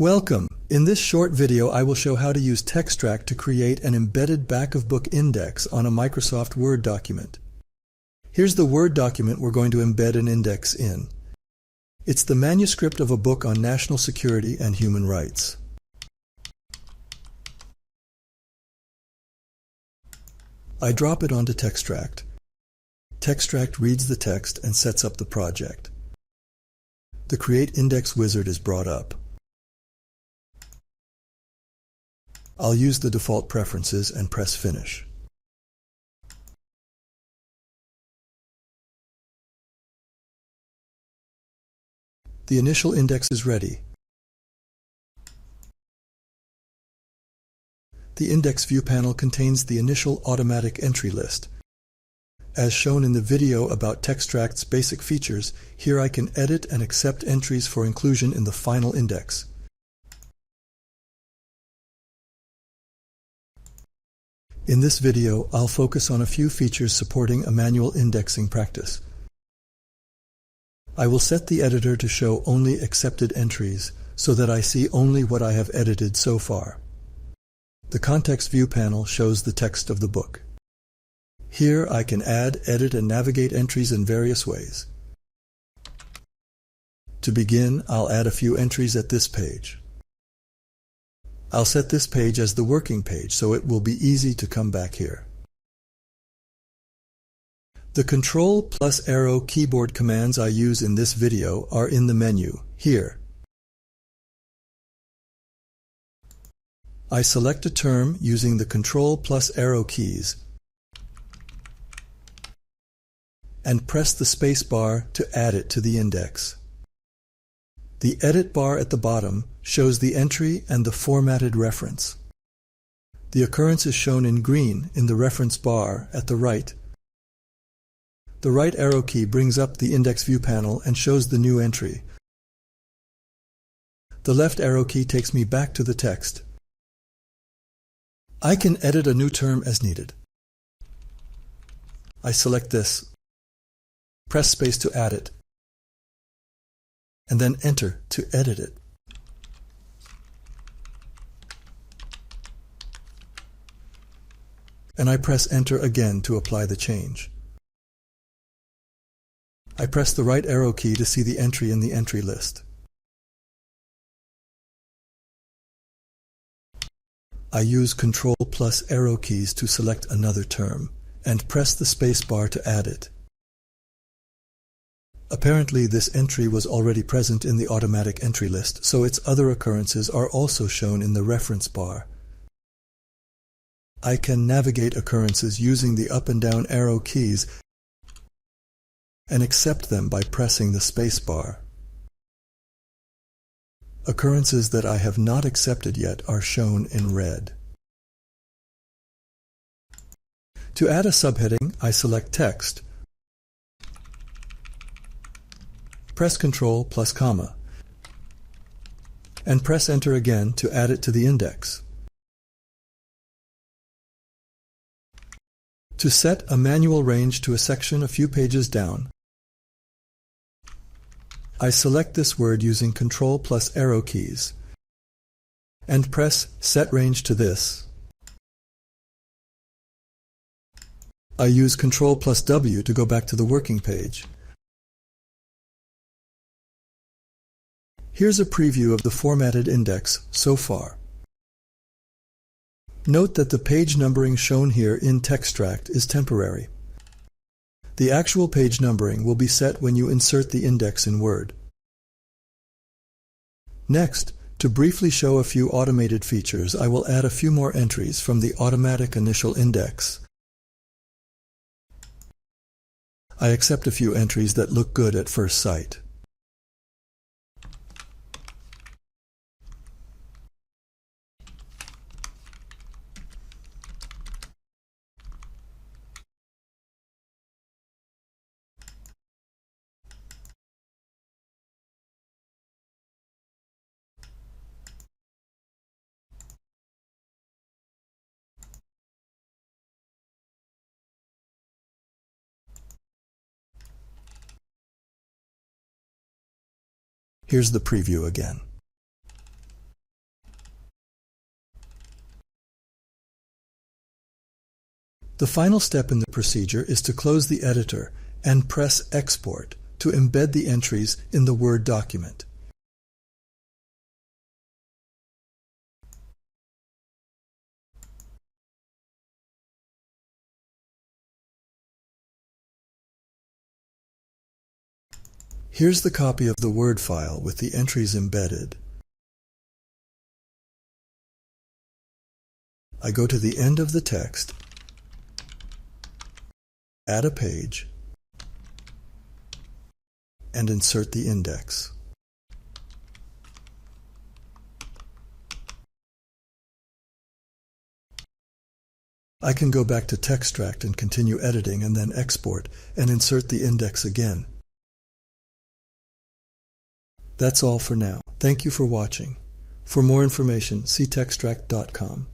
Welcome! In this short video I will show how to use TExtract to create an embedded back-of-book index on a Microsoft Word document. Here's the Word document we're going to embed an index in. It's the manuscript of a book on national security and human rights. I drop it onto TExtract. TExtract reads the text and sets up the project. The Create Index wizard is brought up. I'll use the default preferences and press Finish. The initial index is ready. The Index View panel contains the initial automatic entry list. As shown in the video about TExtract's basic features, here I can edit and accept entries for inclusion in the final index. In this video, I'll focus on a few features supporting a manual indexing practice. I will set the editor to show only accepted entries so that I see only what I have edited so far. The Context View panel shows the text of the book. Here I can add, edit, and navigate entries in various ways. To begin, I'll add a few entries at this page. I'll set this page as the working page so it will be easy to come back here. The Control+Arrow keyboard commands I use in this video are in the menu, here. I select a term using the Control+Arrow keys and press the space bar to add it to the index. The Edit bar at the bottom shows the entry and the formatted reference. The occurrence is shown in green in the reference bar at the right. The right arrow key brings up the Index View panel and shows the new entry. The left arrow key takes me back to the text. I can edit a new term as needed. I select this, press space to add it, and then Enter to edit it. And I press Enter again to apply the change. I press the right arrow key to see the entry in the entry list. I use Control+Arrow keys to select another term, and press the space bar to add it. Apparently this entry was already present in the automatic entry list, so its other occurrences are also shown in the reference bar. I can navigate occurrences using the up and down arrow keys and accept them by pressing the space bar. Occurrences that I have not accepted yet are shown in red. To add a subheading, I select Text, press Ctrl plus comma, and press Enter again to add it to the index. To set a manual range to a section a few pages down, I select this word using Control+Arrow keys and press Set Range to this. I use Ctrl+W to go back to the working page. Here's a preview of the formatted index so far. Note that the page numbering shown here in TExtract is temporary. The actual page numbering will be set when you insert the index in Word. Next, to briefly show a few automated features, I will add a few more entries from the automatic initial index. I accept a few entries that look good at first sight. Here's the preview again. The final step in the procedure is to close the editor and press Export to embed the entries in the Word document. Here's the copy of the Word file with the entries embedded. I go to the end of the text, add a page, and insert the index. I can go back to TExtract and continue editing and then export and insert the index again. That's all for now. Thank you for watching. For more information, see TExtract.com.